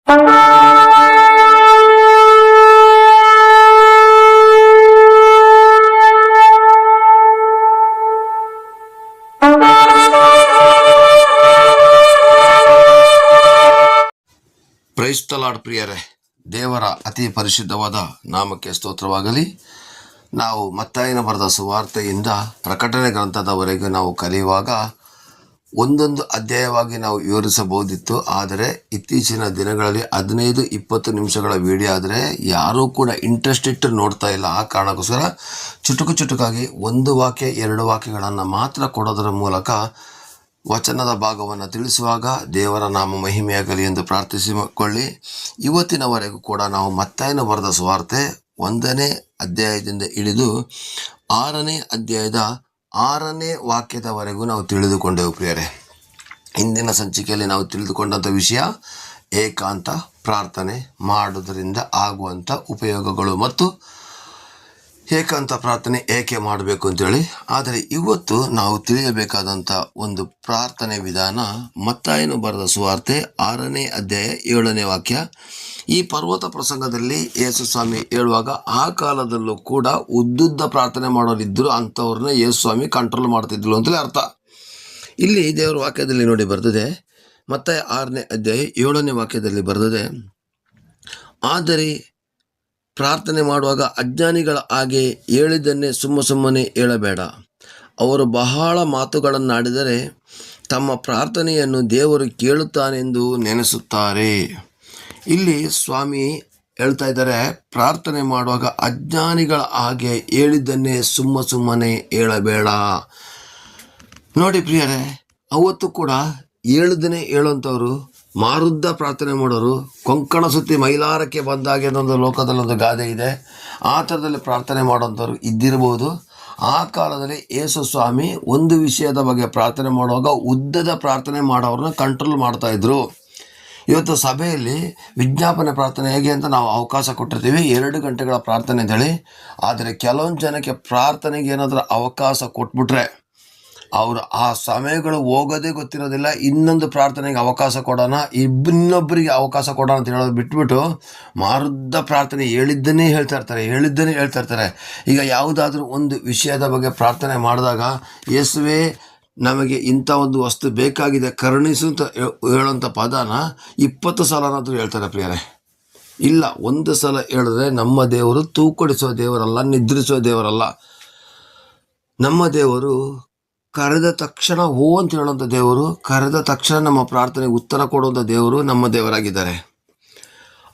Price the lord ಪ್ರಿಯರೇ, ದೇವರ ಅತಿ ಪರಿಶುದ್ಧವಾದ ನಾಮಕ್ಕೆ ಸ್ತೋತ್ರವಾಗಲಿ. ನಾವು ಮತ್ತಾಯನ ಬರೆದ ಸುವಾರ್ತೆಯಿಂದ ಪ್ರಕಟಣೆ ಗ್ರಂಥದವರೆಗೆ ನಾವು ಕಲಿಯುವಾಗ ಒಂದೊಂದು ಅಧ್ಯಾಯವಾಗಿ ನಾವು ವಿವರಿಸಬಹುದಿತ್ತು. ಆದರೆ ಇತ್ತೀಚಿನ ದಿನಗಳಲ್ಲಿ 15-20 ನಿಮಿಷಗಳ ವಿಡಿಯೋ ಆದರೆ ಯಾರೂ ಕೂಡ ಇಂಟ್ರೆಸ್ಟ್ ಇಟ್ಟು ನೋಡ್ತಾ ಇಲ್ಲ. ಆ ಕಾರಣಕ್ಕೋಸ್ಕರ ಚುಟುಕಾಗಿ 1 ವಾಕ್ಯ 2 ವಾಕ್ಯಗಳನ್ನು ಮಾತ್ರ ಕೊಡೋದರ ಮೂಲಕ ವಚನದ ಭಾಗವನ್ನು ತಿಳಿಸುವಾಗ ದೇವರ ನಾಮ ಮಹಿಮೆಯಾಗಲಿ ಎಂದು ಪ್ರಾರ್ಥಿಸಿಕೊಳ್ಳಿ. ಇವತ್ತಿನವರೆಗೂ ಕೂಡ ನಾವು ಮತ್ತಾಯನ ಬರೆದ ಸುವಾರ್ತೆ 1ನೇ ಅಧ್ಯಾಯದಿಂದ ಹಿಡಿದು 6ನೇ ಅಧ್ಯಾಯದ 6ನೇ ವಾಕ್ಯದವರೆಗೂ ನಾವು ತಿಳಿದುಕೊಂಡೆವು ಪ್ರಿಯರೇ. ಇಂದಿನ ಸಂಚಿಕೆಯಲ್ಲಿ ನಾವು ತಿಳಿದುಕೊಂಡಂಥ ವಿಷಯ ಏಕಾಂತ ಪ್ರಾರ್ಥನೆ ಮಾಡುವುದರಿಂದ ಆಗುವಂಥ ಉಪಯೋಗಗಳು ಮತ್ತು ಏಕಾಂತ ಪ್ರಾರ್ಥನೆ ಏಕೆ ಮಾಡಬೇಕು ಅಂತೇಳಿ. ಆದರೆ ಇವತ್ತು ನಾವು ತಿಳಿಯಬೇಕಾದಂಥ ಒಂದು ಪ್ರಾರ್ಥನೆ ವಿಧಾನ ಮತ್ತಾಯನು ಬರೆದ ಸುವಾರ್ತೆ 6ನೇ ಅಧ್ಯಾಯ 7ನೇ ವಾಕ್ಯ. ಈ ಪರ್ವತ ಪ್ರಸಂಗದಲ್ಲಿ ಯೇಸು ಸ್ವಾಮಿ ಹೇಳುವಾಗ ಆ ಕಾಲದಲ್ಲೂ ಕೂಡ ಉದ್ದುದ್ದ ಪ್ರಾರ್ಥನೆ ಮಾಡೋರಿದ್ದರು, ಅಂಥವ್ರನ್ನ ಯೇಸು ಸ್ವಾಮಿ ಕಂಟ್ರೋಲ್ ಮಾಡ್ತಿದ್ರು ಅಂತಲೇ ಅರ್ಥ. ಇಲ್ಲಿ ದೇವರ ವಾಕ್ಯದಲ್ಲಿ ನೋಡಿ ಬರ್ತದೆ, ಮತ್ತಾಯ 6ನೇ ಅಧ್ಯಾಯ 7ನೇ ವಾಕ್ಯದಲ್ಲಿ ಬರ್ತದೆ, ಆದರೆ ಪ್ರಾರ್ಥನೆ ಮಾಡುವಾಗ ಅಜ್ಞಾನಿಗಳ ಹಾಗೆ ಹೇಳಿದ್ದನ್ನೇ ಸುಮ್ಮನೆ ಹೇಳಬೇಡ. ಅವರು ಬಹಳ ಮಾತುಗಳನ್ನಾಡಿದರೆ ತಮ್ಮ ಪ್ರಾರ್ಥನೆಯನ್ನು ದೇವರು ಕೇಳುತ್ತಾನೆಂದು ನೆನೆಸುತ್ತಾರೆ. ಇಲ್ಲಿ ಸ್ವಾಮಿ ಹೇಳ್ತಾ ಇದ್ದಾರೆ, ಪ್ರಾರ್ಥನೆ ಮಾಡುವಾಗ ಅಜ್ಞಾನಿಗಳ ಹಾಗೆ ಹೇಳಿದ್ದನ್ನೇ ಸುಮ್ಮನೆ ಹೇಳಬೇಡ. ನೋಡಿ ಪ್ರಿಯರೇ, ಅವತ್ತು ಕೂಡ ಹೇಳಿದ್ದನ್ನೇ ಹೇಳುವಂಥವ್ರು, ಮಾರುದ್ದ ಪ್ರಾರ್ಥನೆ ಮಾಡೋರು, ಕೊಂಕಣ ಸುತ್ತಿ ಮೈಲಾರಕ್ಕೆ ಬಂದಾಗೆ ಅನ್ನೊಂದು ಲೋಕದಲ್ಲೊಂದು ಗಾದೆ ಇದೆ. ಆ ಥರದಲ್ಲಿ ಪ್ರಾರ್ಥನೆ ಮಾಡೋಂಥವ್ರು ಇದ್ದಿರ್ಬೋದು. ಆ ಕಾಲದಲ್ಲಿ ಯೇಸು ಸ್ವಾಮಿ ಒಂದು ವಿಷಯದ ಬಗ್ಗೆ ಪ್ರಾರ್ಥನೆ ಮಾಡುವಾಗ ಉದ್ದದ ಪ್ರಾರ್ಥನೆ ಮಾಡೋರನ್ನ ಕಂಟ್ರೋಲ್ ಮಾಡ್ತಾಯಿದ್ರು. ಇವತ್ತು ಸಭೆಯಲ್ಲಿ ವಿಜ್ಞಾಪನೆ ಪ್ರಾರ್ಥನೆ ಹೇಗೆ ಅಂತ ನಾವು ಅವಕಾಶ ಕೊಟ್ಟಿರ್ತೀವಿ, 2 ಗಂಟೆಗಳ ಪ್ರಾರ್ಥನೆ ಅಂತೇಳಿ. ಆದರೆ ಕೆಲವೊಂದು ಜನಕ್ಕೆ ಪ್ರಾರ್ಥನೆಗೆ ಏನಾದರೂ ಅವಕಾಶ ಕೊಟ್ಬಿಟ್ರೆ ಅವರು ಆ ಸಮಯಗಳು ಹೋಗೋದೇ ಗೊತ್ತಿರೋದಿಲ್ಲ. ಇನ್ನೊಂದು ಪ್ರಾರ್ಥನೆಗೆ ಅವಕಾಶ ಕೊಡೋಣ, ಇನ್ನೊಬ್ಬರಿಗೆ ಅವಕಾಶ ಕೊಡೋಣ ಅಂತ ಹೇಳೋದು ಬಿಟ್ಬಿಟ್ಟು ಮಾರುದ್ದ ಪ್ರಾರ್ಥನೆ ಹೇಳಿದ್ದನ್ನೇ ಹೇಳ್ತಾ ಇರ್ತಾರೆ. ಈಗ ಯಾವುದಾದ್ರೂ ಒಂದು ವಿಷಯದ ಬಗ್ಗೆ ಪ್ರಾರ್ಥನೆ ಮಾಡಿದಾಗ, ಯೇಸುವೇ ನಮಗೆ ಇಂಥ ಒಂದು ವಸ್ತು ಬೇಕಾಗಿದೆ ಕರುಣಿಸು ಅಂತ ಹೇಳೋಂಥ ಪದನ 20 ಸಲನಾದರೂ ಹೇಳ್ತಾರೆ ಪ್ರಿಯರೇ. ಇಲ್ಲ, 1 ಸಲ ಹೇಳಿದ್ರೆ ನಮ್ಮ ದೇವರು ತೂಕಡಿಸೋ ದೇವರಲ್ಲ, ನಿದ್ರಿಸೋ ದೇವರಲ್ಲ. ನಮ್ಮ ದೇವರು ಕರೆದ ತಕ್ಷಣ ಓ ಅಂತ ಹೇಳುವಂಥ ದೇವರು, ಕರೆದ ತಕ್ಷಣ ನಮ್ಮ ಪ್ರಾರ್ಥನೆಗೆ ಉತ್ತರ ಕೊಡುವಂಥ ದೇವರು ನಮ್ಮ ದೇವರಾಗಿದ್ದಾರೆ.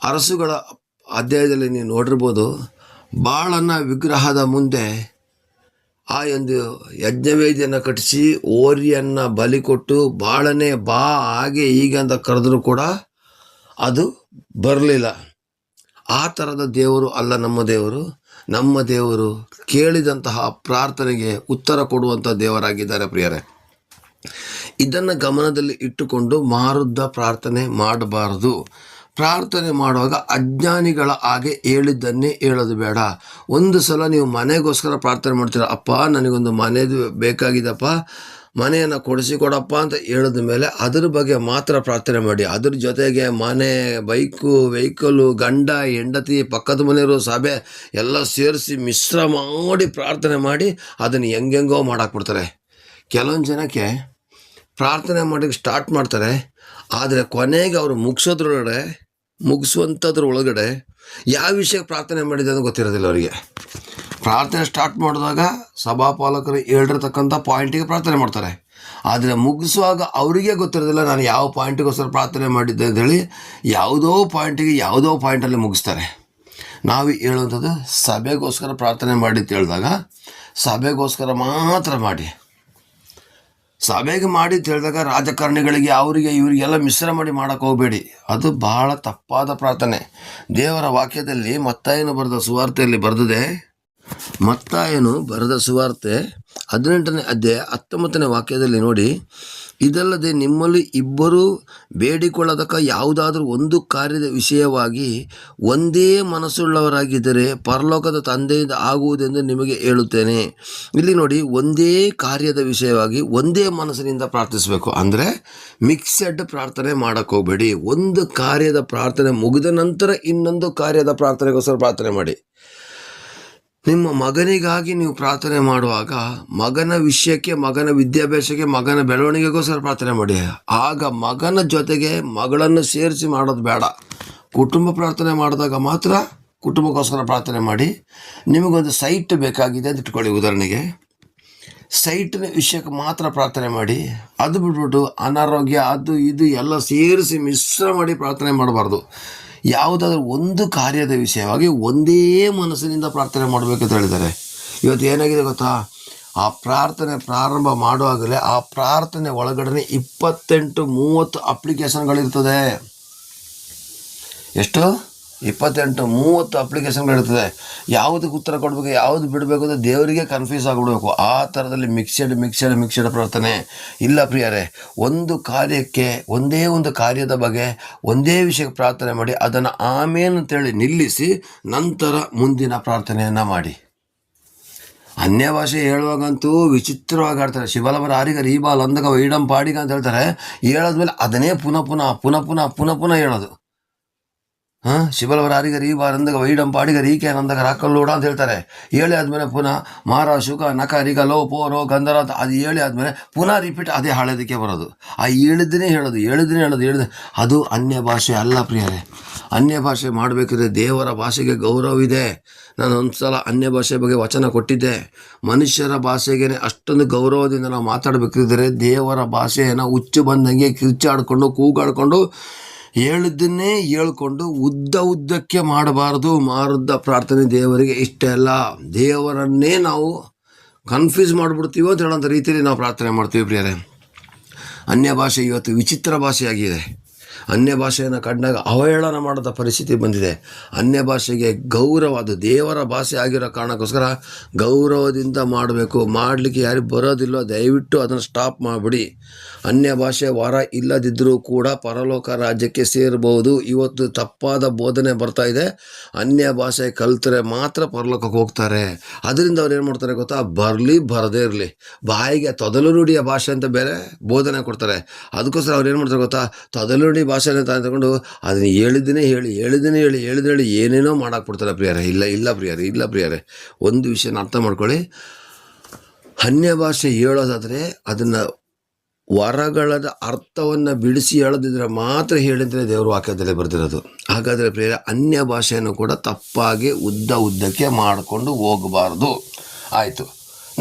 ಅರಸುಗಳ ಅಧ್ಯಾಯದಲ್ಲಿ ನೀವು ನೋಡಿರ್ಬೋದು, ಬಾಳನ ವಿಗ್ರಹದ ಮುಂದೆ ಆ ಒಂದು ಯಜ್ಞವೇದಿಯನ್ನು ಕಟ್ಟಿಸಿ ಓರಿಯನ್ನು ಬಲಿ ಕೊಟ್ಟು ಬಾಳನೆ ಬಾ ಹಾಗೆ ಹೀಗೆ ಅಂತ ಕರೆದ್ರೂ ಕೂಡ ಅದು ಬರಲಿಲ್ಲ. ಆ ಥರದ ದೇವರು ಅಲ್ಲ ನಮ್ಮ ದೇವರು. ನಮ್ಮ ದೇವರು ಕೇಳಿದಂತಹ ಪ್ರಾರ್ಥನೆಗೆ ಉತ್ತರ ಕೊಡುವಂಥ ದೇವರಾಗಿದ್ದಾರೆ ಪ್ರಿಯರೇ. ಇದನ್ನು ಗಮನದಲ್ಲಿ ಇಟ್ಟುಕೊಂಡು ಮಾರುದ್ದ ಪ್ರಾರ್ಥನೆ ಮಾಡಬಾರದು. ಪ್ರಾರ್ಥನೆ ಮಾಡುವಾಗ ಅಜ್ಞಾನಿಗಳ ಹಾಗೆ ಹೇಳಿದ್ದನ್ನೇ ಹೇಳೋದು ಬೇಡ. 1 ಸಲ ನೀವು ಮನೆಗೋಸ್ಕರ ಪ್ರಾರ್ಥನೆ ಮಾಡ್ತೀರ, ಅಪ್ಪ ನನಗೊಂದು ಮನೆದು ಬೇಕಾಗಿದೆಪ್ಪ, ಮನೆಯನ್ನು ಕೊಡಪ್ಪ ಅಂತ ಹೇಳಿದ ಮೇಲೆ ಅದ್ರ ಬಗ್ಗೆ ಮಾತ್ರ ಪ್ರಾರ್ಥನೆ ಮಾಡಿ. ಅದ್ರ ಜೊತೆಗೆ ಮನೆ, ವೆಹಿಕಲ್ಲು, ಗಂಡ ಹೆಂಡತಿ, ಪಕ್ಕದ ಮನೆಯವರು, ಸಭೆ ಎಲ್ಲ ಸೇರಿಸಿ ಮಿಶ್ರ ಮಾಡಿ ಪ್ರಾರ್ಥನೆ ಮಾಡಿ ಅದನ್ನು ಹೆಂಗೆಂಗೋ ಮಾಡಾಕ್ಬಿಡ್ತಾರೆ. ಕೆಲವೊಂದು ಜನಕ್ಕೆ ಪ್ರಾರ್ಥನೆ ಮಾಡೋಕ್ಕೆ ಸ್ಟಾರ್ಟ್ ಮಾಡ್ತಾರೆ, ಆದರೆ ಕೊನೆಗೆ ಅವರು ಮುಗಿಸುವಂಥದ್ರ ಒಳಗಡೆ ಯಾವ ವಿಷಯಕ್ಕೆ ಪ್ರಾರ್ಥನೆ ಮಾಡಿದೆ ಅಂತ ಗೊತ್ತಿರೋದಿಲ್ಲ ಅವರಿಗೆ. ಪ್ರಾರ್ಥನೆ ಸ್ಟಾರ್ಟ್ ಮಾಡಿದಾಗ ಸಭಾಪಾಲಕರು ಹೇಳಿರ್ತಕ್ಕಂಥ ಪಾಯಿಂಟಿಗೆ ಪ್ರಾರ್ಥನೆ ಮಾಡ್ತಾರೆ, ಆದರೆ ಮುಗಿಸುವಾಗ ಅವರಿಗೆ ಗೊತ್ತಿರೋದಿಲ್ಲ ನಾನು ಯಾವ ಪಾಯಿಂಟಿಗೋಸ್ಕರ ಪ್ರಾರ್ಥನೆ ಮಾಡಿದ್ದೆ ಅಂತೇಳಿ ಯಾವುದೋ ಪಾಯಿಂಟಲ್ಲಿ ಮುಗಿಸ್ತಾರೆ. ನಾವು ಹೇಳುವಂಥದ್ದು ಸಭೆಗೋಸ್ಕರ ಪ್ರಾರ್ಥನೆ ಮಾಡಿ ಅಂತ ಹೇಳಿದಾಗ ಸಭೆಗೋಸ್ಕರ ಮಾತ್ರ ಮಾಡಿ. ಸಭೆಗೆ ಮಾಡಿ ಅಂತ ಹೇಳಿದಾಗ ರಾಜಕಾರಣಿಗಳಿಗೆ ಅವರಿಗೆ ಇವರಿಗೆಲ್ಲ ಮಿಶ್ರ ಮಾಡಿ ಮಾಡೋಕ್ಕೆ ಹೋಗಬೇಡಿ. ಅದು ಬಹಳ ತಪ್ಪಾದ ಪ್ರಾರ್ಥನೆ. ದೇವರ ವಾಕ್ಯದಲ್ಲಿ ಮತ್ತಾಯನು ಬರೆದ ಸುವಾರ್ತೆಯಲ್ಲಿ ಬರೆದಿದೆ. ಮತ್ತಾಯನು ಬರೆದ ಸುವಾರ್ತೆ 18ನೇ ಅಧ್ಯಾಯ 19ನೇ ವಾಕ್ಯದಲ್ಲಿ ನೋಡಿ, ಇದಲ್ಲದೆ ನಿಮ್ಮಲ್ಲಿ ಇಬ್ಬರು ಬೇಡಿಕೊಳ್ಳತಕ್ಕ ಯಾವುದಾದ್ರೂ ಒಂದು ಕಾರ್ಯದ ವಿಷಯವಾಗಿ ಒಂದೇ ಮನಸ್ಸುಳ್ಳವರಾಗಿದ್ದರೆ ಪರಲೋಕದ ತಂದೆಯಿಂದ ಆಗುವುದೆಂದು ನಿಮಗೆ ಹೇಳುತ್ತೇನೆ. ಇಲ್ಲಿ ನೋಡಿ, ಒಂದೇ ಕಾರ್ಯದ ವಿಷಯವಾಗಿ ಒಂದೇ ಮನಸ್ಸಿನಿಂದ ಪ್ರಾರ್ಥಿಸಬೇಕು. ಅಂದರೆ ಮಿಕ್ಸೆಡ್ ಪ್ರಾರ್ಥನೆ ಮಾಡೋಕ್ಕೆ ಹೋಗಬೇಡಿ. ಒಂದು ಕಾರ್ಯದ ಪ್ರಾರ್ಥನೆ ಮುಗಿದ ನಂತರ ಇನ್ನೊಂದು ಕಾರ್ಯದ ಪ್ರಾರ್ಥನೆಗೋಸ್ಕರ ಪ್ರಾರ್ಥನೆ ಮಾಡಿ. ನಿಮ್ಮ ಮಗನಿಗಾಗಿ ನೀವು ಪ್ರಾರ್ಥನೆ ಮಾಡುವಾಗ ಮಗನ ವಿಷಯಕ್ಕೆ, ಮಗನ ವಿದ್ಯಾಭ್ಯಾಸಕ್ಕೆ, ಮಗನ ಬೆಳವಣಿಗೆಗೋಸ್ಕರ ಪ್ರಾರ್ಥನೆ ಮಾಡಿ. ಆಗ ಮಗನ ಜೊತೆಗೆ ಮಗಳನ್ನು ಸೇರಿಸಿ ಮಾಡೋದು ಬೇಡ. ಕುಟುಂಬ ಪ್ರಾರ್ಥನೆ ಮಾಡಿದಾಗ ಮಾತ್ರ ಕುಟುಂಬಕ್ಕೋಸ್ಕರ ಪ್ರಾರ್ಥನೆ ಮಾಡಿ. ನಿಮಗೊಂದು ಸೈಟ್ ಬೇಕಾಗಿದೆ ಅಂತ ಇಟ್ಕೊಳ್ಳಿ, ಉದಾಹರಣೆಗೆ ಸೈಟಿನ ವಿಷಯಕ್ಕೆ ಮಾತ್ರ ಪ್ರಾರ್ಥನೆ ಮಾಡಿ. ಅದು ಬಿಟ್ಬಿಟ್ಟು ಅನಾರೋಗ್ಯ ಅದು ಇದು ಎಲ್ಲ ಸೇರಿಸಿ ಮಿಶ್ರ ಮಾಡಿ ಪ್ರಾರ್ಥನೆ ಮಾಡಬಾರ್ದು. ಯಾವುದಾದ್ರೂ ಒಂದು ಕಾರ್ಯದ ವಿಷಯವಾಗಿ ಒಂದೇ ಮನಸ್ಸಿನಿಂದ ಪ್ರಾರ್ಥನೆ ಮಾಡಬೇಕಂತ ಹೇಳಿದ್ದಾರೆ. ಇವತ್ತು ಏನಾಗಿದೆ ಗೊತ್ತಾ, ಆ ಪ್ರಾರ್ಥನೆ ಪ್ರಾರಂಭ ಮಾಡುವಾಗಲೇ ಆ ಪ್ರಾರ್ಥನೆ ಒಳಗಡೆ 28-30 ಅಪ್ಲಿಕೇಶನ್ಗಳಿರ್ತದೆ. ಎಷ್ಟು? 28-30 ಅಪ್ಲಿಕೇಶನ್ಗಳಿರ್ತದೆ. ಯಾವುದಕ್ಕೆ ಉತ್ತರ ಕೊಡಬೇಕು, ಯಾವುದು ಬಿಡಬೇಕು ಅಂತ ದೇವರಿಗೆ ಕನ್ಫ್ಯೂಸ್ ಆಗಿಬಿಡ್ಬೇಕು. ಆ ಥರದಲ್ಲಿ ಮಿಕ್ಸೆಡ್ ಪ್ರಾರ್ಥನೆ ಇಲ್ಲ ಪ್ರಿಯರೇ. ಒಂದು ಕಾರ್ಯಕ್ಕೆ, ಒಂದೇ ಒಂದು ಕಾರ್ಯದ ಬಗ್ಗೆ ಒಂದೇ ವಿಷಯಕ್ಕೆ ಪ್ರಾರ್ಥನೆ ಮಾಡಿ, ಅದನ್ನು ಆಮೇಲೆ ಅಂತೇಳಿ ನಿಲ್ಲಿಸಿ ನಂತರ ಮುಂದಿನ ಪ್ರಾರ್ಥನೆಯನ್ನು ಮಾಡಿ. ಅನ್ಯ ಭಾಷೆ ಹೇಳುವಾಗಂತೂ ವಿಚಿತ್ರವಾಗಿ ಆಡ್ತಾರೆ. ಶಿವಲವರ ಆರಿಗರು ಈ ಬಾಲ್ ಅಂದಾಗ ವೈಡಂ ಪಾಡಿಗ ಅಂತ ಹೇಳ್ತಾರೆ. ಹೇಳೋದ್ಮೇಲೆ ಅದನ್ನೇ ಪುನಃ ಹೇಳೋದು. ಶಿವಲವರ ಆರಿಗರು ಈ ಬಾಲ್ ಅಂದಾಗ ವೈಡಂ ಪಾಡಿಗರು ಈಕೆ ಅಂದಾಗ ರಾಕಲ್ಲೋಡ ಅಂತ ಹೇಳ್ತಾರೆ. ಹೇಳಿ ಆದಮೇಲೆ ಪುನಃ ಮಾರ ಶುಕ ನಕ ರಿಗ ಲೋ ಪೋ ರೋ ಗಂಧರ ಅಂತ ಅದು ಹೇಳಿ ಆದಮೇಲೆ ಪುನಃ ರಿಪೀಟ್ ಅದೇ ಹಳೆದಕ್ಕೆ ಬರೋದು. ಆ ಹೇಳಿದ್ರೆ ಹೇಳೋದು ಅದು ಅನ್ಯ ಭಾಷೆ ಅಲ್ಲ ಪ್ರಿಯರೇ. ಅನ್ಯ ಭಾಷೆ ಮಾಡಬೇಕಿದ್ರೆ ದೇವರ ಭಾಷೆಗೆ ಗೌರವವಿದೆ. ನಾನು ಒಂದು ಸಲ ಅನ್ಯ ಭಾಷೆ ಬಗ್ಗೆ ವಚನ ಕೊಟ್ಟಿದ್ದೆ. ಮನುಷ್ಯರ ಭಾಷೆಗೆ ಅಷ್ಟೊಂದು ಗೌರವದಿಂದ ನಾವು ಮಾತಾಡಬೇಕಿದ್ರೆ ದೇವರ ಭಾಷೆಯನ್ನು ಹುಚ್ಚು ಬಂದಂಗೆ ಕಿರ್ಚಾಡ್ಕೊಂಡು ಕೂಗಾಡ್ಕೊಂಡು ಹೇಳಿದ್ದನ್ನೇ ಹೇಳ್ಕೊಂಡು ಉದ್ದಕ್ಕೆ ಮಾಡಬಾರ್ದು. ಮಾರುದ್ದ ಪ್ರಾರ್ಥನೆ ದೇವರಿಗೆ ಇಷ್ಟ ಅಲ್ಲ. ದೇವರನ್ನೇ ನಾವು ಕನ್ಫ್ಯೂಸ್ ಮಾಡಿಬಿಡ್ತೀವೋ ಅಂತ ಹೇಳೋಂಥ ರೀತಿಯಲ್ಲಿ ನಾವು ಪ್ರಾರ್ಥನೆ ಮಾಡ್ತೀವಿ ಪ್ರಿಯರೇ. ಅನ್ಯ ಭಾಷೆ ಇವತ್ತು ವಿಚಿತ್ರ ಭಾಷೆಯಾಗಿದೆ. ಅನ್ಯ ಭಾಷೆಯನ್ನು ಕಂಡಾಗ ಅವಹೇಳನ ಮಾಡೋದ ಪರಿಸ್ಥಿತಿ ಬಂದಿದೆ. ಅನ್ಯ ಭಾಷೆಗೆ ಗೌರವ, ಅದು ದೇವರ ಭಾಷೆ ಆಗಿರೋ ಕಾರಣಕ್ಕೋಸ್ಕರ ಗೌರವದಿಂದ ಮಾಡಬೇಕು. ಮಾಡಲಿಕ್ಕೆ ಯಾರಿಗೆ ಬರೋದಿಲ್ಲೋ ದಯವಿಟ್ಟು ಅದನ್ನು ಸ್ಟಾಪ್ ಮಾಡಿಬಿಡಿ. ಅನ್ಯ ಭಾಷೆ ವರ ಇಲ್ಲದಿದ್ದರೂ ಕೂಡ ಪರಲೋಕ ರಾಜ್ಯಕ್ಕೆ ಸೇರಬಹುದು. ಇವತ್ತು ತಪ್ಪಾದ ಬೋಧನೆ ಬರ್ತಾ ಇದೆ. ಅನ್ಯ ಭಾಷೆ ಕಲ್ತರೆ ಮಾತ್ರ ಪರಲೋಕಕ್ಕೆ ಹೋಗ್ತಾರೆ. ಅದರಿಂದ ಅವ್ರು ಏನು ಮಾಡ್ತಾರೆ ಗೊತ್ತಾ, ಬರಲಿ ಬರದೇ ಇರಲಿ, ಬಾಯಿಗೆ ತೊದಲು ನುಡಿಯ ಭಾಷೆ ಅಂತ ಬೇರೆ ಬೋಧನೆ ಕೊಡ್ತಾರೆ. ಅದಕ್ಕೋಸ್ಕರ ಅವ್ರು ಏನು ಮಾಡ್ತಾರೆ ಗೊತ್ತಾ, ತೊದಲು ನುಡಿ ಭಾಷೆನ ತಗೊಂಡು ಅದನ್ನು ಹೇಳಿದ್ದನ್ನೇ ಹೇಳಿ ಏನೇನೋ ಮಾಡಾಕ್ಬಿಡ್ತಾರೆ ಪ್ರಿಯರೇ. ಇಲ್ಲ ಪ್ರಿಯರೇ, ಒಂದು ವಿಷಯನ ಅರ್ಥ ಮಾಡ್ಕೊಳ್ಳಿ. ಅನ್ಯ ಭಾಷೆ ಹೇಳೋದಾದರೆ ಅದನ್ನು ವರಗಳ ಅರ್ಥವನ್ನು ಬಿಡಿಸಿ ಹೇಳದಿದ್ರೆ ಮಾತ್ರ ಹೇಳಿದರೆ ದೇವರು ವಾಕ್ಯದಲ್ಲೇ ಬರ್ತಿರೋದು. ಹಾಗಾದರೆ ಪ್ರಿಯರೇ, ಅನ್ಯ ಭಾಷೆಯನ್ನು ಕೂಡ ತಪ್ಪಾಗಿ ಉದ್ದಕ್ಕೆ ಮಾಡಿಕೊಂಡು ಹೋಗಬಾರ್ದು. ಆಯಿತು.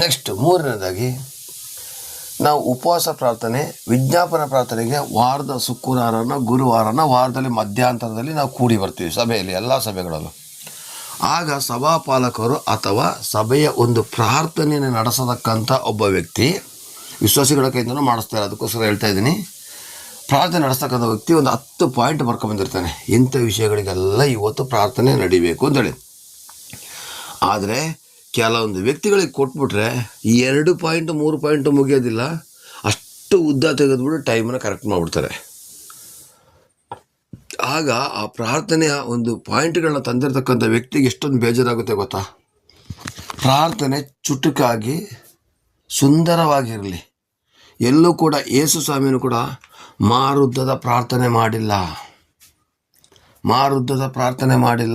ನೆಕ್ಸ್ಟ್ ಮೂರನೇದಾಗಿ, ನಾವು ಉಪವಾಸ ಪ್ರಾರ್ಥನೆ, ವಿಜ್ಞಾಪನ ಪ್ರಾರ್ಥನೆಗೆ ವಾರದ ಶುಕ್ರವಾರನ ಗುರುವಾರನ ವಾರದಲ್ಲಿ ಮಧ್ಯಾಂತರದಲ್ಲಿ ನಾವು ಕೂಡಿ ಬರ್ತೀವಿ ಸಭೆಯಲ್ಲಿ, ಎಲ್ಲ ಸಭೆಗಳಲ್ಲೂ. ಆಗ ಸಭಾಪಾಲಕರು ಅಥವಾ ಸಭೆಯ ಒಂದು ಪ್ರಾರ್ಥನೆಯನ್ನು ನಡೆಸತಕ್ಕಂಥ ಒಬ್ಬ ವ್ಯಕ್ತಿ ವಿಶ್ವಾಸಿಗಳ ಕೈಯಿಂದನೂ ಮಾಡಿಸ್ತಾರೆ. ಅದಕ್ಕೋಸ್ಕರ ಹೇಳ್ತಾ ಇದ್ದೀನಿ, ಪ್ರಾರ್ಥನೆ ನಡೆಸ್ತಕ್ಕಂಥ ವ್ಯಕ್ತಿ ಒಂದು 10 ಪಾಯಿಂಟ್ ಬರ್ಕೊಂಡ್ಬಂದಿರ್ತಾನೆ. ಇಂಥ ವಿಷಯಗಳಿಗೆಲ್ಲ ಇವತ್ತು ಪ್ರಾರ್ಥನೆ ನಡಿಬೇಕು ಅಂತೇಳಿ. ಆದರೆ ಕೆಲವೊಂದು ವ್ಯಕ್ತಿಗಳಿಗೆ ಕೊಟ್ಬಿಟ್ರೆ 2 ಪಾಯಿಂಟ್ 3 ಪಾಯಿಂಟ್ ಮುಗಿಯೋದಿಲ್ಲ, ಅಷ್ಟು ಉದ್ದ ತೆಗೆದುಬಿಟ್ಟು ಟೈಮನ್ನು ಕರೆಕ್ಟ್ ಮಾಡಿಬಿಡ್ತಾರೆ. ಆಗ ಆ ಪ್ರಾರ್ಥನೆಯ ಒಂದು ಪಾಯಿಂಟ್ಗಳನ್ನ ತಂದಿರತಕ್ಕಂಥ ವ್ಯಕ್ತಿಗೆ ಎಷ್ಟೊಂದು ಬೇಜಾರಾಗುತ್ತೆ ಗೊತ್ತಾ. ಪ್ರಾರ್ಥನೆ ಚುಟುಕಾಗಿ ಸುಂದರವಾಗಿರಲಿ. ಎಲ್ಲೂ ಕೂಡ ಯೇಸು ಸ್ವಾಮಿಯೂ ಕೂಡ ಮಾರುದ್ದದ ಪ್ರಾರ್ಥನೆ ಮಾಡಿಲ್ಲ.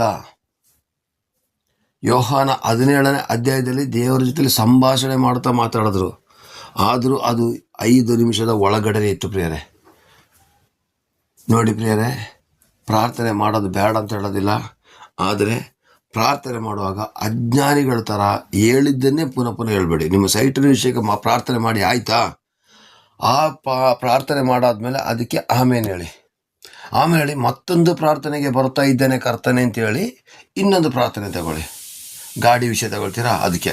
ಯೋಹಾನ 17ನೇ ಅಧ್ಯಾಯದಲ್ಲಿ ದೇವರ ಜೊತೆಲಿ ಸಂಭಾಷಣೆ ಮಾಡ್ತಾ ಮಾತಾಡಿದ್ರು. ಆದರೂ ಅದು 5 ನಿಮಿಷದ ಒಳಗಡೆ ಇತ್ತು ಪ್ರಿಯರೇ. ನೋಡಿ ಪ್ರಿಯರೇ, ಪ್ರಾರ್ಥನೆ ಮಾಡೋದು ಬೇಡ ಅಂತ ಹೇಳೋದಿಲ್ಲ. ಆದರೆ ಪ್ರಾರ್ಥನೆ ಮಾಡುವಾಗ ಅಜ್ಞಾನಿಗಳ ಥರ ಹೇಳಿದ್ದನ್ನೇ ಪುನಃ ಹೇಳ್ಬೇಡಿ. ನಿಮ್ಮ ಸೈಟಿನ ವಿಷಯಕ್ಕೆ ಪ್ರಾರ್ಥನೆ ಮಾಡಿ ಆಯಿತಾ, ಆ ಪ್ರಾರ್ಥನೆ ಮಾಡಾದ್ಮೇಲೆ ಅದಕ್ಕೆ ಆಮೇಲೆ ಹೇಳಿ ಮತ್ತೊಂದು ಪ್ರಾರ್ಥನೆಗೆ ಬರ್ತಾ ಇದ್ದೇನೆ ಕರ್ತನೆ ಅಂತೇಳಿ ಇನ್ನೊಂದು ಪ್ರಾರ್ಥನೆ ತಗೊಳ್ಳಿ. ಗಾಡಿ ವಿಷಯ ತಗೊಳ್ತೀರಾ, ಅದಕ್ಕೆ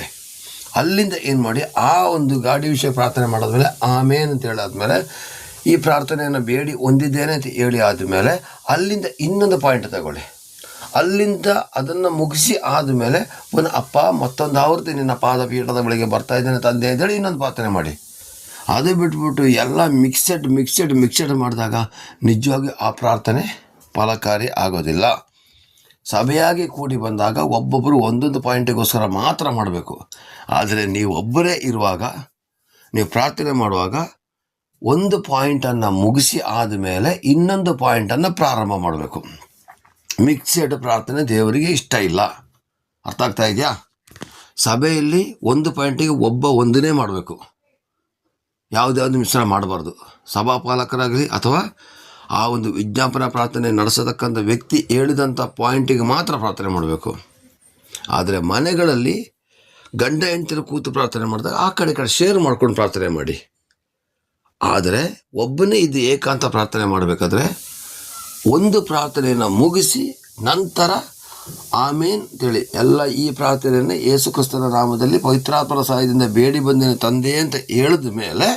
ಅಲ್ಲಿಂದ ಏನು ಮಾಡಿ, ಆ ಒಂದು ಗಾಡಿ ವಿಷಯ ಪ್ರಾರ್ಥನೆ ಮಾಡಾದ್ಮೇಲೆ ಆಮೇನ್ ಅಂತ ಹೇಳಾದ್ಮೇಲೆ ಈ ಪ್ರಾರ್ಥನೆಯನ್ನು ಬೇಡಿ ಹೊಂದಿದ್ದೇನೆ ಅಂತ ಹೇಳಿ ಆದಮೇಲೆ ಅಲ್ಲಿಂದ ಇನ್ನೊಂದು ಪಾಯಿಂಟ್ ತಗೊಳ್ಳಿ. ಅಲ್ಲಿಂದ ಅದನ್ನು ಮುಗಿಸಿ ಆದಮೇಲೆ ಪುನಃ ಅಪ್ಪ ಮತ್ತೊಂದು ಆವೃತ್ತಿ ನಿನ್ನ ಪಾದಪೀಠದ ಬಳಿಗೆ ಬರ್ತಾ ಇದ್ದೇನೆ ತಂದೆ ಅಂತೇಳಿ ಇನ್ನೊಂದು ಪ್ರಾರ್ಥನೆ ಮಾಡಿ. ಅದು ಬಿಟ್ಬಿಟ್ಟು ಎಲ್ಲ ಮಿಕ್ಸೆಡ್ ಮಾಡಿದಾಗ ನಿಜವಾಗಿ ಆ ಪ್ರಾರ್ಥನೆ ಫಲಕಾರಿ ಆಗೋದಿಲ್ಲ. ಸಭೆಯಾಗಿ ಕೂಡಿ ಬಂದಾಗ ಒಬ್ಬೊಬ್ಬರು ಒಂದೊಂದು ಪಾಯಿಂಟಿಗೋಸ್ಕರ ಮಾತ್ರ ಮಾಡಬೇಕು. ಆದರೆ ನೀವು ಒಬ್ಬರೇ ಇರುವಾಗ, ನೀವು ಪ್ರಾರ್ಥನೆ ಮಾಡುವಾಗ ಒಂದು ಪಾಯಿಂಟನ್ನು ಮುಗಿಸಿ ಆದಮೇಲೆ ಇನ್ನೊಂದು ಪಾಯಿಂಟನ್ನು ಪ್ರಾರಂಭ ಮಾಡಬೇಕು. ಮಿಕ್ಸೆಡ್ ಪ್ರಾರ್ಥನೆ ದೇವರಿಗೆ ಇಷ್ಟ ಇಲ್ಲ. ಅರ್ಥ ಆಗ್ತಾ ಇದೆಯಾ? ಸಭೆಯಲ್ಲಿ ಒಂದು ಪಾಯಿಂಟಿಗೆ ಒಂದನೇ ಮಾಡಬೇಕು, ಯಾವುದೇ ಮಿಶ್ರಣ ಮಾಡಬಾರ್ದು. ಸಭಾಪಾಲಕರಾಗಲಿ ಅಥವಾ ಆ ಒಂದು ವಿಜ್ಞಾಪನಾ ಪ್ರಾರ್ಥನೆ ನಡೆಸತಕ್ಕಂಥ ವ್ಯಕ್ತಿ ಹೇಳಿದಂಥ ಪಾಯಿಂಟಿಗೆ ಮಾತ್ರ ಪ್ರಾರ್ಥನೆ ಮಾಡಬೇಕು. ಆದರೆ ಮನೆಗಳಲ್ಲಿ ಗಂಡ ಹೆಂಡತಿರು ಕೂತು ಪ್ರಾರ್ಥನೆ ಮಾಡಿದಾಗ ಆ ಕಡೆ ಶೇರ್ ಮಾಡ್ಕೊಂಡು ಪ್ರಾರ್ಥನೆ ಮಾಡಿ. ಆದರೆ ಒಬ್ಬನೇ ಇದು ಏಕಾಂತ ಪ್ರಾರ್ಥನೆ ಮಾಡಬೇಕಾದ್ರೆ ಒಂದು ಪ್ರಾರ್ಥನೆಯನ್ನು ಮುಗಿಸಿ ನಂತರ ಆಮೇನ್ ಅಂತೇಳಿ ಎಲ್ಲ ಈ ಪ್ರಾರ್ಥನೆಯನ್ನು ಯೇಸು ಕ್ರಿಸ್ತನ ನಾಮದಲ್ಲಿ ಪವಿತ್ರಾತ್ಮರ ಸಹಾಯದಿಂದ ಬೇಡಿ ಬಂದಿನ ತಂದೆ ಅಂತ ಹೇಳಿದ ಮೇಲೆ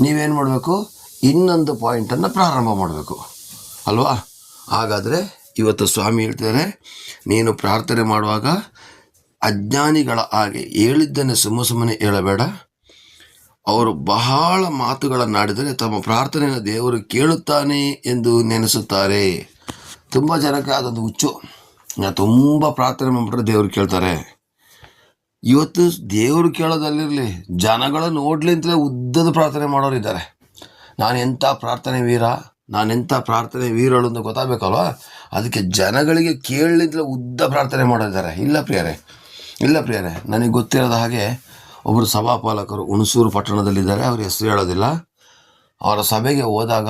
ನೀವೇನು ಮಾಡಬೇಕು? ಇನ್ನೊಂದು ಪಾಯಿಂಟನ್ನು ಪ್ರಾರಂಭ ಮಾಡಬೇಕು ಅಲ್ವಾ? ಹಾಗಾದರೆ ಇವತ್ತು ಸ್ವಾಮಿ ಹೇಳ್ತಿದ್ದಾರೆ, ನೀನು ಪ್ರಾರ್ಥನೆ ಮಾಡುವಾಗ ಅಜ್ಞಾನಿಗಳ ಹಾಗೆ ಹೇಳಿದ್ದನ್ನೇ ಸುಮ್ಮನೆ ಹೇಳಬೇಡ. ಅವರು ಬಹಳ ಮಾತುಗಳನ್ನಾಡಿದರೆ ತಮ್ಮ ಪ್ರಾರ್ಥನೆಯನ್ನು ದೇವರು ಕೇಳುತ್ತಾನೆ ಎಂದು ನೆನೆಸುತ್ತಾರೆ. ತುಂಬ ಜನಕ್ಕೆ ಅದೊಂದು ಹುಚ್ಚು. ತುಂಬ ಪ್ರಾರ್ಥನೆ ಮಾಡಿಬಿಟ್ರೆ ದೇವರು ಕೇಳ್ತಾರೆ. ಇವತ್ತು ದೇವರು ಕೇಳೋದಲ್ಲಿರಲಿ, ಜನಗಳು ನೋಡಲಿ ಅಂತಲೇ ಉದ್ದದ ಪ್ರಾರ್ಥನೆ ಮಾಡೋರು ಇದ್ದಾರೆ. ನಾನೆಂಥ ಪ್ರಾರ್ಥನೆ ವೀರಳು ಅಂತ ಗೊತ್ತಾಗಬೇಕಲ್ವ? ಅದಕ್ಕೆ ಜನಗಳಿಗೆ ಕೇಳಲಿಂದಲೇ ಉದ್ದ ಪ್ರಾರ್ಥನೆ ಮಾಡೋದಿದ್ದಾರೆ. ಇಲ್ಲ ಪ್ರಿಯರೇ, ನನಗೆ ಗೊತ್ತಿರೋದ ಹಾಗೆ ಒಬ್ಬರು ಸಭಾಪಾಲಕರು ಹುಣಸೂರು ಪಟ್ಟಣದಲ್ಲಿದ್ದಾರೆ. ಅವ್ರ ಹೆಸರು ಹೇಳೋದಿಲ್ಲ. ಅವರ ಸಭೆಗೆ ಹೋದಾಗ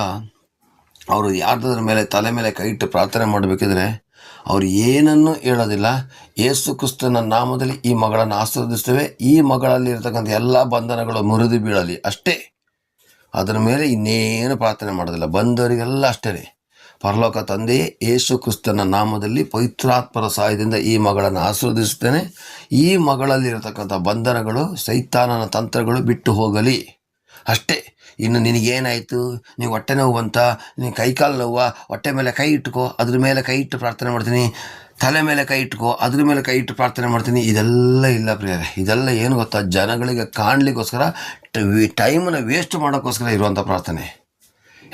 ಅವರು ಯಾರ್ದಾದ್ರ ಮೇಲೆ ತಲೆ ಮೇಲೆ ಕೈ ಇಟ್ಟು ಪ್ರಾರ್ಥನೆ ಮಾಡಬೇಕಿದ್ರೆ ಅವರು ಏನನ್ನೂ ಹೇಳೋದಿಲ್ಲ. ಯೇಸು ಕ್ರಿಸ್ತನ ನಾಮದಲ್ಲಿ ಈ ಮಗಳನ್ನು ಆಶೀರ್ವದಿಸ್ತೇವೆ, ಈ ಮಗಳಲ್ಲಿ ಇರತಕ್ಕಂಥ ಎಲ್ಲ ಬಂಧನಗಳು ಮುರಿದು ಬೀಳಲಿ ಅಷ್ಟೇ. ಅದರ ಮೇಲೆ ಇನ್ನೇನು ಪ್ರಾರ್ಥನೆ ಮಾಡೋದಿಲ್ಲ. ಬಂದವರಿಗೆಲ್ಲ ಅಷ್ಟೇ. ಪರಲೋಕ ತಂದೆಯೇ, ಯೇಸು ಕ್ರಿಸ್ತನ ನಾಮದಲ್ಲಿ ಪವಿತ್ರಾತ್ಮರ ಸಹಾಯದಿಂದ ಈ ಮಗಳನ್ನು ಆಶೀರ್ವದಿಸುತ್ತೇನೆ, ಈ ಮಗಳಲ್ಲಿ ಇರತಕ್ಕಂಥ ಬಂಧನಗಳು, ಸೈತಾನನ ತಂತ್ರಗಳು ಬಿಟ್ಟು ಹೋಗಲಿ ಅಷ್ಟೇ. ಇನ್ನು ನಿನಗೇನಾಯಿತು, ನೀವು ಹೊಟ್ಟೆ ನೋವು ಬಂತ, ನೀನು ಕೈಕಾಲು ನೋವು, ಹೊಟ್ಟೆ ಮೇಲೆ ಕೈ ಇಟ್ಕೋ, ಅದ್ರ ಮೇಲೆ ಕೈ ಇಟ್ಟು ಪ್ರಾರ್ಥನೆ ಮಾಡ್ತೀನಿ, ತಲೆ ಮೇಲೆ ಕೈ ಇಟ್ಕೋ, ಅದ್ರ ಮೇಲೆ ಕೈ ಇಟ್ಟು ಪ್ರಾರ್ಥನೆ ಮಾಡ್ತೀನಿ, ಇದೆಲ್ಲ ಇಲ್ಲ ಪ್ರಿಯರೇ. ಇದೆಲ್ಲ ಏನು ಗೊತ್ತಾ? ಜನಗಳಿಗೆ ಕಾಣಲಿಕ್ಕೋಸ್ಕರ, ಟೈಮನ್ನು ವೇಸ್ಟ್ ಮಾಡೋಕ್ಕೋಸ್ಕರ ಇರುವಂಥ ಪ್ರಾರ್ಥನೆ.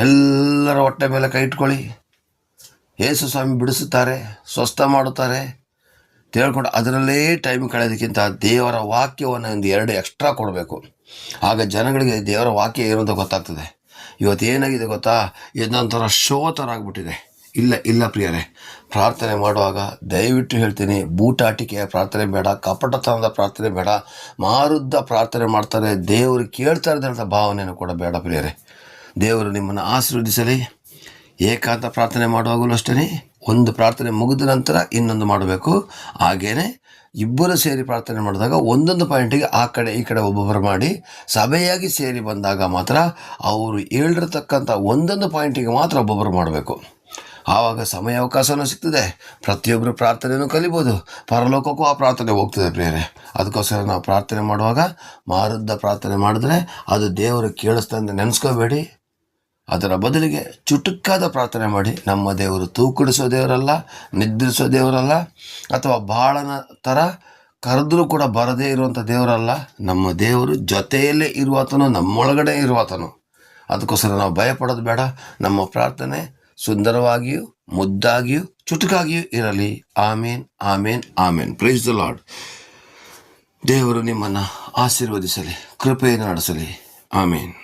ಎಲ್ಲರ ಹೊಟ್ಟೆ ಮೇಲೆ ಕೈ ಇಟ್ಕೊಳ್ಳಿ, ಯೇಸು ಸ್ವಾಮಿ ಬಿಡಿಸುತ್ತಾರೆ, ಸ್ವಸ್ಥ ಮಾಡುತ್ತಾರೆ ತಿಳ್ಕೊಂಡು ಅದರಲ್ಲೇ ಟೈಮ್ ಕಳೆಯೋದಕ್ಕಿಂತ ದೇವರ ವಾಕ್ಯವನ್ನು ಒಂದು 2 ಎಕ್ಸ್ಟ್ರಾ ಕೊಡಬೇಕು. ಆಗ ಜನಗಳಿಗೆ ದೇವರ ವಾಕ್ಯ ಏನು ಅಂತ ಗೊತ್ತಾಗ್ತದೆ. ಇವತ್ತೇನಾಗಿದೆ ಗೊತ್ತಾ? ಇದೊಂಥರ ಶೋತರಾಗ್ಬಿಟ್ಟಿದೆ. ಇಲ್ಲ ಪ್ರಿಯರೇ, ಪ್ರಾರ್ಥನೆ ಮಾಡುವಾಗ ದಯವಿಟ್ಟು ಹೇಳ್ತೀನಿ, ಬೂಟಾಟಿಕೆಯ ಪ್ರಾರ್ಥನೆ ಬೇಡ, ಕಪಟತನದ ಪ್ರಾರ್ಥನೆ ಬೇಡ, ಮಾರುದ್ದ ಪ್ರಾರ್ಥನೆ ಮಾಡ್ತಾರೆ, ದೇವರು ಕೇಳ್ತಾ ಇದ್ದಂಥ ಭಾವನೆಯನ್ನು ಕೂಡ ಬೇಡ ಪ್ರಿಯರೇ. ದೇವರು ನಿಮ್ಮನ್ನು ಆಶೀರ್ವದಿಸಲಿ. ಏಕಾಂತ ಪ್ರಾರ್ಥನೆ ಮಾಡುವಾಗಲೂ ಅಷ್ಟೇ, ಒಂದು ಪ್ರಾರ್ಥನೆ ಮುಗಿದ ನಂತರ ಇನ್ನೊಂದು ಮಾಡಬೇಕು. ಹಾಗೇನೆ ಇಬ್ಬರು ಸೇರಿ ಪ್ರಾರ್ಥನೆ ಮಾಡಿದಾಗ ಒಂದೊಂದು ಪಾಯಿಂಟಿಗೆ ಆ ಕಡೆ ಈ ಕಡೆ ಒಬ್ಬೊಬ್ಬರು ಮಾಡಿ ಸಭೆಯಾಗಿ ಸೇರಿ ಬಂದಾಗ ಮಾತ್ರ ಅವರು ಹೇಳಿರ್ತಕ್ಕಂಥ ಒಂದೊಂದು ಪಾಯಿಂಟಿಗೆ ಮಾತ್ರ ಒಬ್ಬೊಬ್ಬರು ಮಾಡಬೇಕು. ಆವಾಗ ಸಮಯ ಅವಕಾಶನೂ ಸಿಗ್ತದೆ, ಪ್ರತಿಯೊಬ್ಬರು ಪ್ರಾರ್ಥನೆಯೂ ಕಲಿಬೋದು, ಪರಲೋಕಕ್ಕೂ ಆ ಪ್ರಾರ್ಥನೆ ಹೋಗ್ತದೆ ಪ್ರಿಯರೇ. ಅದಕ್ಕೋಸ್ಕರ ನಾವು ಪ್ರಾರ್ಥನೆ ಮಾಡುವಾಗ ಮಾರುದ್ದ ಪ್ರಾರ್ಥನೆ ಮಾಡಿದ್ರೆ ಅದು ದೇವರು ಕೇಳಿಸ್ತಾ ಅಂತ ನೆನೆಸ್ಕೋಬೇಡಿ. ಅದರ ಬದಲಿಗೆ ಚುಟುಕಾದ ಪ್ರಾರ್ಥನೆ ಮಾಡಿ. ನಮ್ಮ ದೇವರು ತೂಕಡಿಸೋ ದೇವರಲ್ಲ, ನಿದ್ರಿಸೋ ದೇವರಲ್ಲ, ಅಥವಾ ಬಾಳನ ಥರ ಕರೆದ್ರೂ ಕೂಡ ಬರದೇ ಇರುವಂಥ ದೇವರಲ್ಲ. ನಮ್ಮ ದೇವರು ಜೊತೆಯಲ್ಲೇ ಇರುವಾತನು, ನಮ್ಮೊಳಗಡೆ ಇರುವಾತನು. ಅದಕ್ಕೋಸ್ಕರ ನಾವು ಭಯಪಡೋದು ಬೇಡ. ನಮ್ಮ ಪ್ರಾರ್ಥನೆ ಸುಂದರವಾಗಿಯೂ ಮುದ್ದಾಗಿಯೂ ಚುಟುಕಾಗಿಯೂ ಇರಲಿ. Amen amen amen. Praise the Lord. ದೇವರು ನಿಮ್ಮನ್ನು ಆಶೀರ್ವದಿಸಲಿ, ಕೃಪೆಯನ್ನು ನಡೆಸಲಿ. ಆಮೇನ್.